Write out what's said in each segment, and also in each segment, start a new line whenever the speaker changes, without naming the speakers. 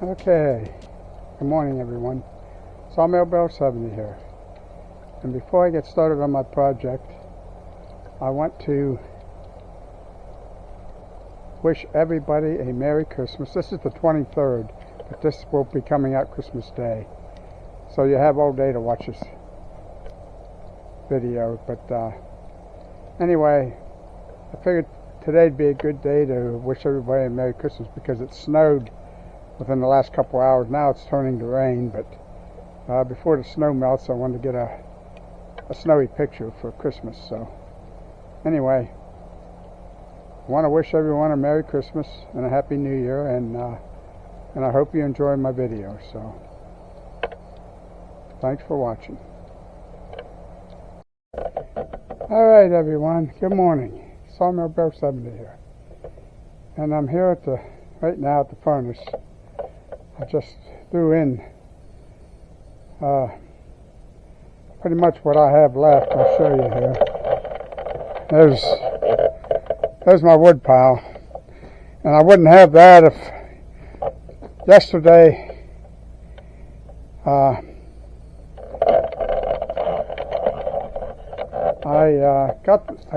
Okay, good morning everyone. Sawmill Bell 70 here. And before I get started on my project, I want to wish everybody a Merry Christmas. This is the 23rd, but this will be coming out Christmas Day. So you have all day to watch this video. But anyway, I figured today'd be a good day to wish everybody a Merry Christmas because it snowed within the last couple hours. Now it's turning to rain, but before the snow melts, I wanted to get a snowy picture for Christmas. So anyway, I want to wish everyone a Merry Christmas and a Happy New Year, and I hope you enjoy my video. So thanks for watching. Alright everyone, good morning. Sawmill Bell 70 here. And I'm here right now at the furnace. I just threw in pretty much what I have left. I'll show you here. There's my wood pile. And I wouldn't have that if yesterday I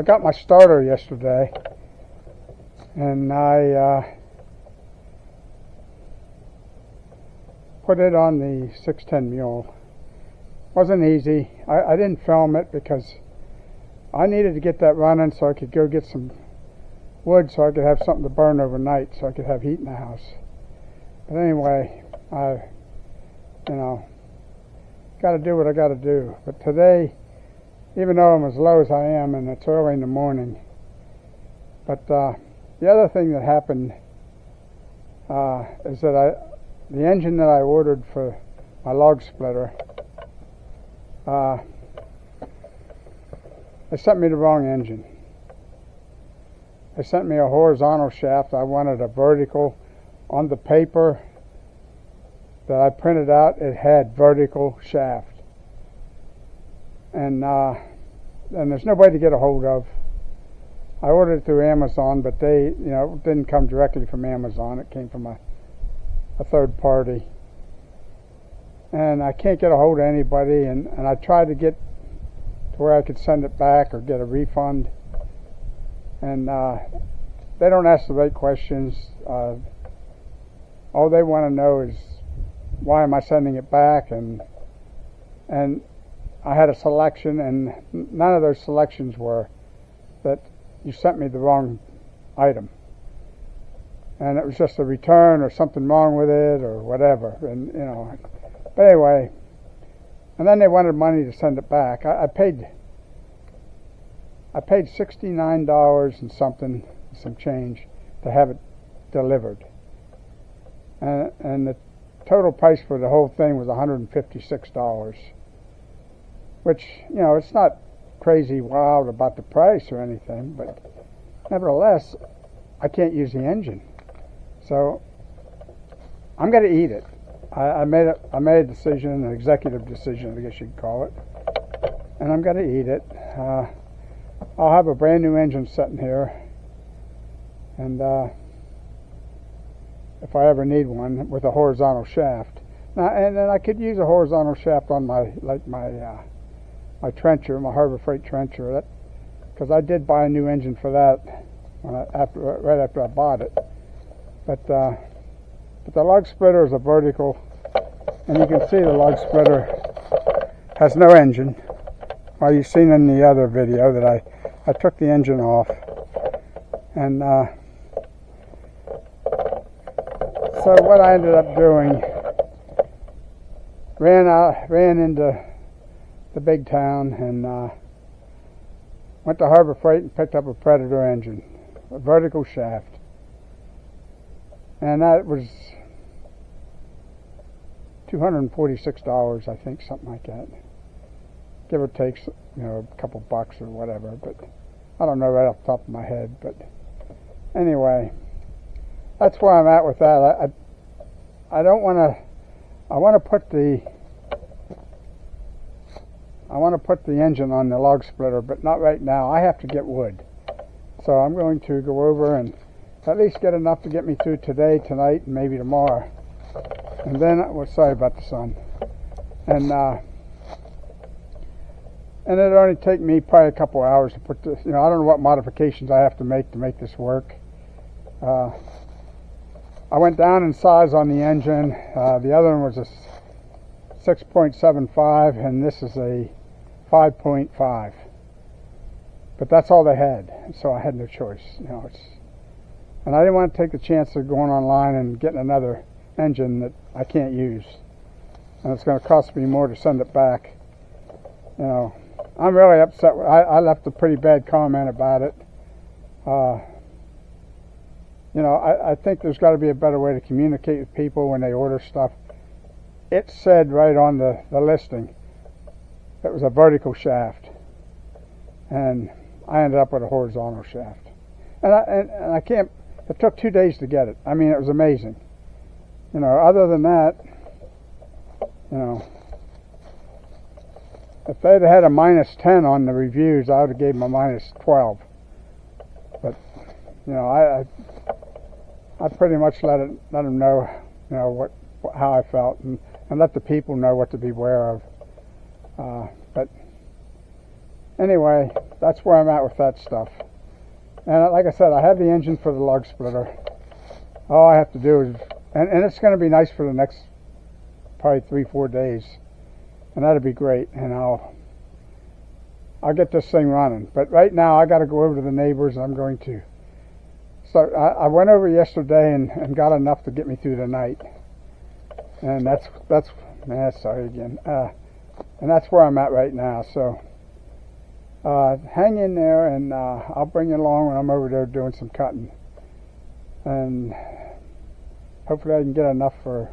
got my starter yesterday, and I put it on the 610 mule. Wasn't easy. I didn't film it because I needed to get that running so I could go get some wood so I could have something to burn overnight so I could have heat in the house. But anyway, I got to do what I got to do. But today, even though I'm as low as I am and it's early in the morning, but the other thing that happened is that the engine that I ordered for my log splitter, they sent me the wrong engine. They sent me a horizontal shaft. I wanted a vertical. On the paper that I printed out, it had vertical shaft. And there's nobody to get a hold of. I ordered it through Amazon, but they, it didn't come directly from Amazon. It came from a third party. And I can't get a hold of anybody, and I tried to get to where I could send it back or get a refund. And they don't ask the right questions. All they want to know is, why am I sending it back? And I had a selection, and none of those selections were that you sent me the wrong item. And it was just a return or something wrong with it or whatever. And but anyway, and then they wanted money to send it back. I paid $69 and some change to have it delivered. And the total price for the whole thing was $156. Which, it's not crazy wild about the price or anything, but nevertheless, I can't use the engine. So I'm going to eat it. I made a decision, an executive decision, I guess you'd call it, and I'm going to eat it. I'll have a brand new engine sitting here, and if I ever need one with a horizontal shaft. Now, and then I could use a horizontal shaft on my trencher, my Harbor Freight trencher, because I did buy a new engine for that right after I bought it. But the log splitter is a vertical, and you can see the log splitter has no engine. Well, you've seen in the other video that I took the engine off, and so what I ended up doing, ran into the big town and went to Harbor Freight and picked up a Predator engine, a vertical shaft. And that was $246, I think, something like that. Give or take, a couple bucks or whatever, but I don't know right off the top of my head. But anyway, that's where I'm at with that. I want to put the engine on the log splitter, but not right now. I have to get wood. So I'm going to go over and at least get enough to get me through today, tonight, and maybe tomorrow. And then, well, sorry about the sun. And it'd only take me probably a couple hours to put this. I don't know what modifications I have to make this work. I went down in size on the engine. The other one was a 6.75, and this is a 5.5. But that's all they had, so I had no choice. And I didn't want to take the chance of going online and getting another engine that I can't use, and it's going to cost me more to send it back. I'm really upset. I left a pretty bad comment about it. I think there's got to be a better way to communicate with people when they order stuff. It said right on the listing it was a vertical shaft, and I ended up with a horizontal shaft. And I can't. It took 2 days to get it. I mean, it was amazing. Other than that, if they'd had a -10 on the reviews, I would have gave them a -12. But I pretty much let them know, how I felt, and let the people know what to beware of. But anyway, that's where I'm at with that stuff. And like I said, I have the engine for the lug splitter. All I have to do is, and it's going to be nice for the next probably 3-4 days, and that'd be great. And I'll get this thing running. But right now, I got to go over to the neighbors. I'm going to. So I went over yesterday and got enough to get me through the night. And sorry again. And that's where I'm at right now. So hang in there, and I'll bring you along when I'm over there doing some cutting. And hopefully I can get enough for,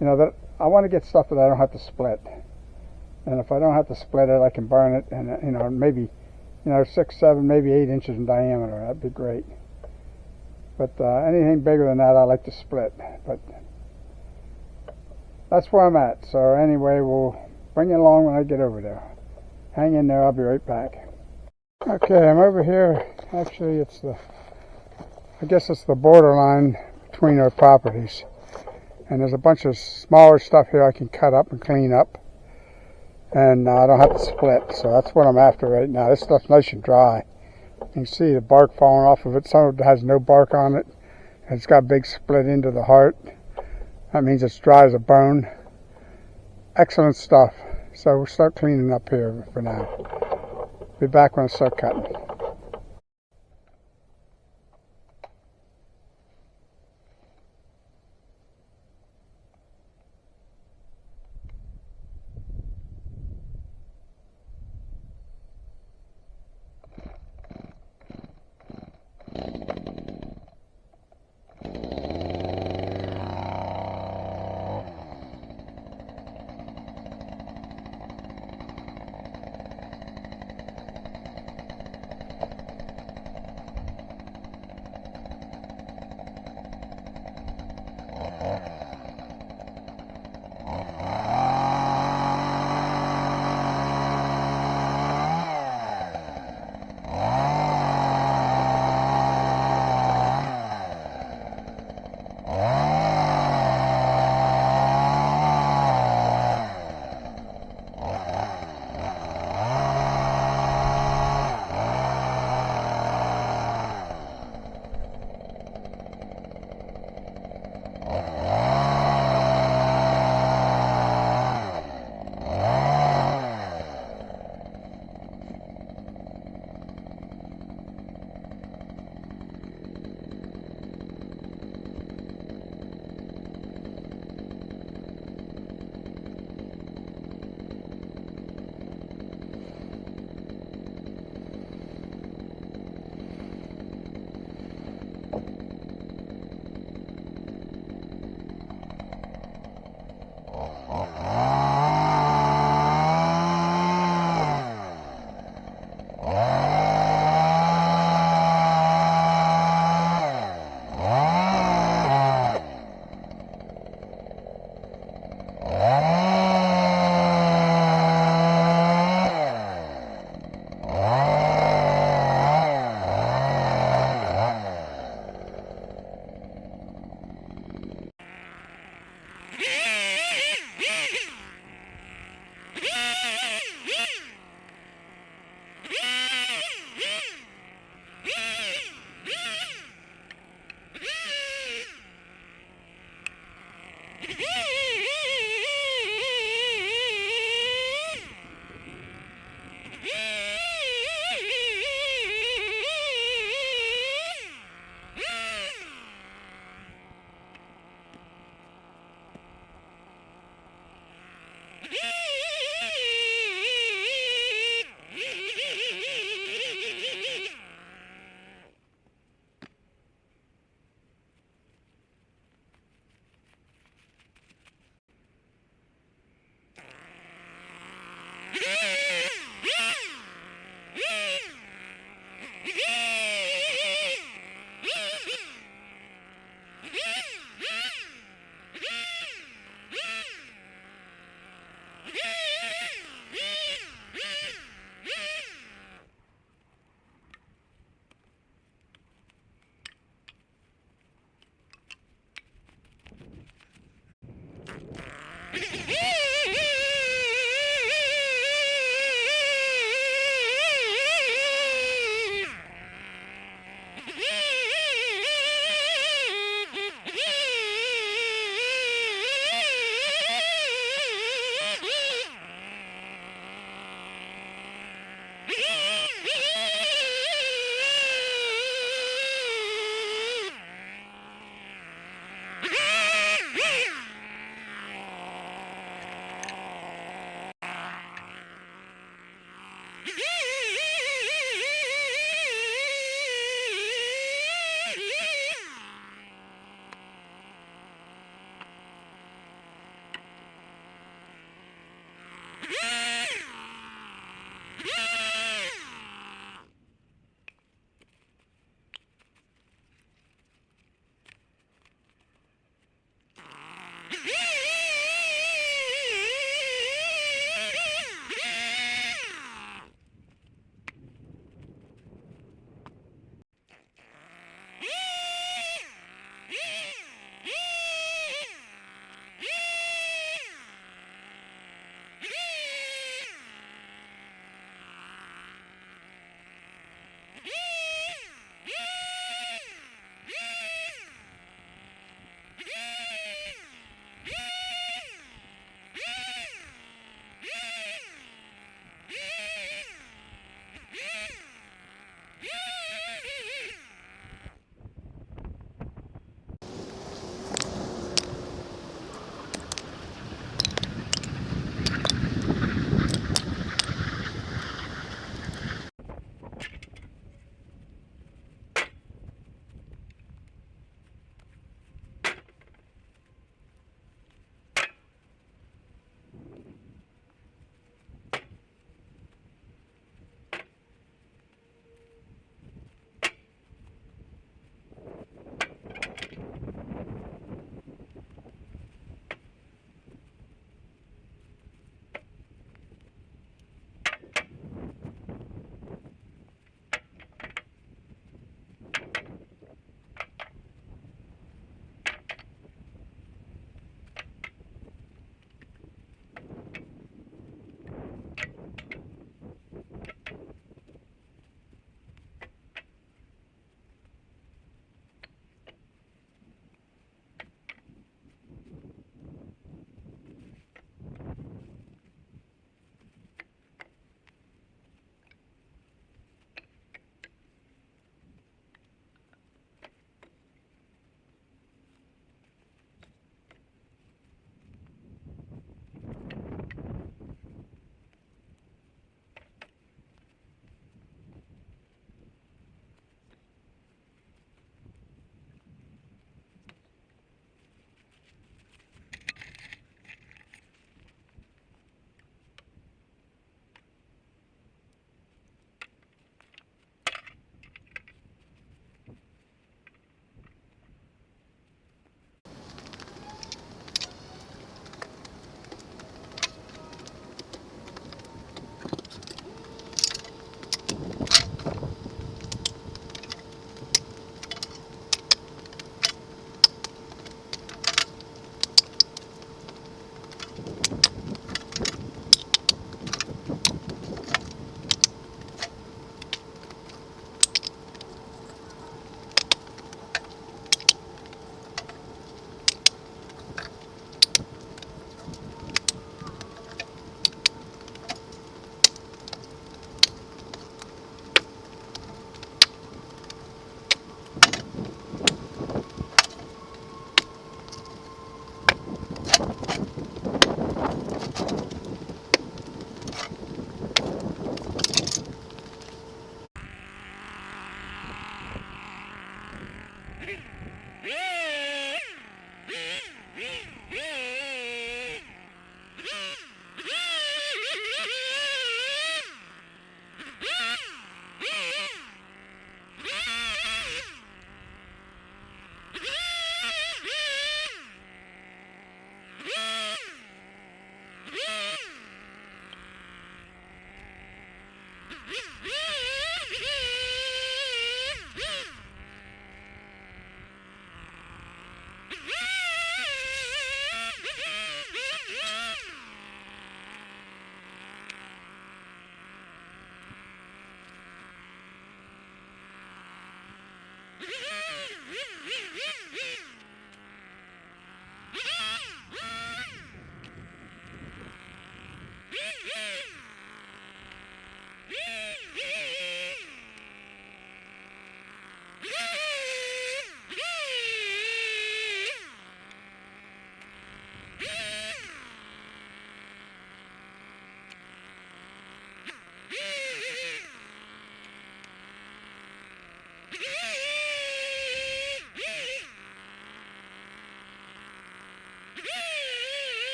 that I want to get stuff that I don't have to split. And if I don't have to split it, I can burn it, and maybe 6, 7, maybe 8 inches in diameter. That'd be great. But anything bigger than that, I like to split. But that's where I'm at. So anyway, we'll bring you along when I get over there. Hang in there. I'll be right back. Okay, I'm over here. Actually, I guess it's the borderline between our properties. And there's a bunch of smaller stuff here I can cut up and clean up. And I don't have to split, so that's what I'm after right now. This stuff's nice and dry. You can see the bark falling off of it. Some of it has no bark on it. It's got a big split into the heart. That means it's dry as a bone. Excellent stuff. So we'll start cleaning up here for now. Be back when I start cutting.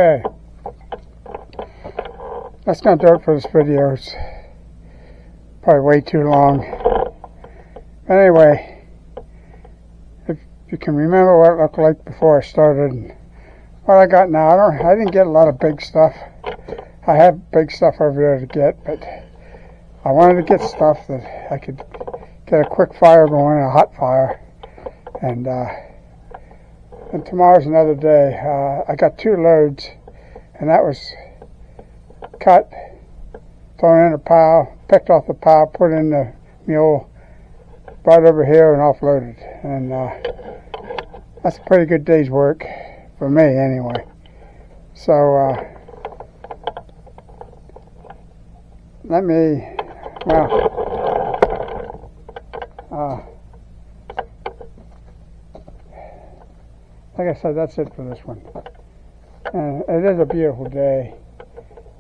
Okay, that's gonna do it for this video. It's probably way too long. Anyway, if you can remember what it looked like before I started and what I got now, I didn't get a lot of big stuff. I have big stuff over there to get, but I wanted to get stuff that I could get a quick fire going, a hot fire, and tomorrow's another day. I got 2 loads, and that was cut, thrown in a pile, picked off the pile, put in the mule, brought over here and offloaded, and that's a pretty good day's work for me anyway. So let me, like I said, that's it for this one. And it is a beautiful day.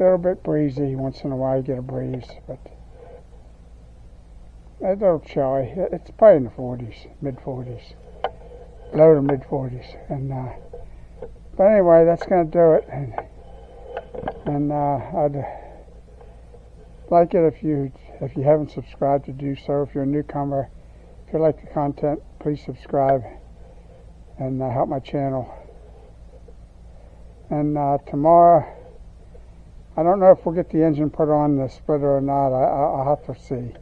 A little bit breezy. Once in a while you get a breeze, but a little chilly. It's probably in the 40s, mid 40s, low to mid 40s. And but anyway, that's gonna do it. And I'd like it if you haven't subscribed to do so. If you're a newcomer, if you like the content, please subscribe and help my channel. And tomorrow, I don't know if we'll get the engine put on the splitter or not. I'll have to see.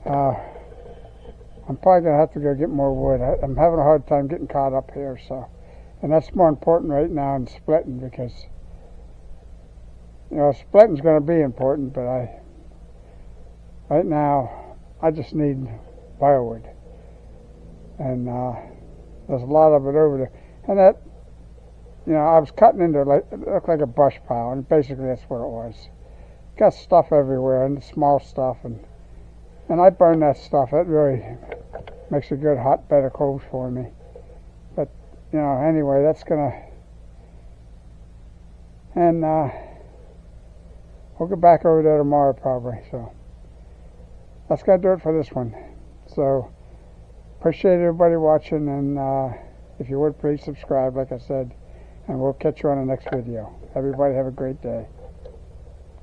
I'm probably going to have to go get more wood. I'm having a hard time getting caught up here, so. And that's more important right now than splitting, because, you know, splitting's going to be important, but right now, I just need firewood. And there's a lot of it over there. And that, you know, I was cutting into it looked like a brush pile, and basically that's what it was. Got stuff everywhere, and small stuff, and I burn that stuff. It really makes a good hot bed of coals for me. But, you know, anyway, that's gonna, and we'll get back over there tomorrow probably. So that's gonna do it for this one. So appreciate everybody watching, and if you would, please subscribe, like I said, and we'll catch you on the next video. Everybody have a great day.